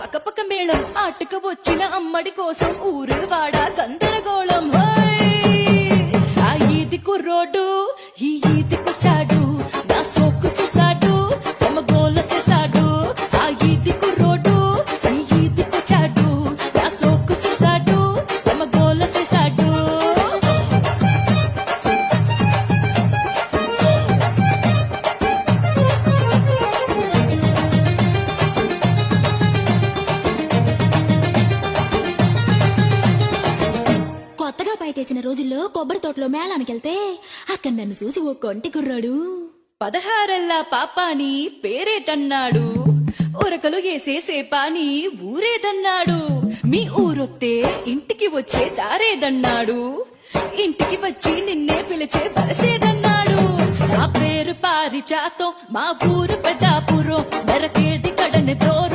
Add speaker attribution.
Speaker 1: పకపక మేళం ఆటకు వచ్చిన అమ్మడి కోసం ఊరు వాడ గందరగోళం ఆ ఈది కుర్రోడు ఈ ఈదికొచ్చాడు నా సోకు చూసాడు తమ గోల చేశాడు ఆ ఈది కుర్రోడు ఈ ఈదికొచ్చాడు నా సోకు చూసాడు తమ గోల చేశాడు
Speaker 2: కొత్తగా బయటేసిన రోజుల్లో కొబ్బరి తోటలో మేళానికెళ్తే అక్కడ నన్ను చూసి ఓ కొంటి కుర్రాడు
Speaker 1: 16 పాపాని పేరేటన్నాడు ఉరకలు వేసే సేపాని ఊరేదన్నాడు మీ ఊరొత్తే ఇంటికి వచ్చే దారేదన్నాడు ఇంటికి వచ్చి నిన్నే పిలిచే బరసేదన్నాడు నా పేరు పారిజాతం మా ఊరు పెద్దాపురం మెరకేది కడని దూరం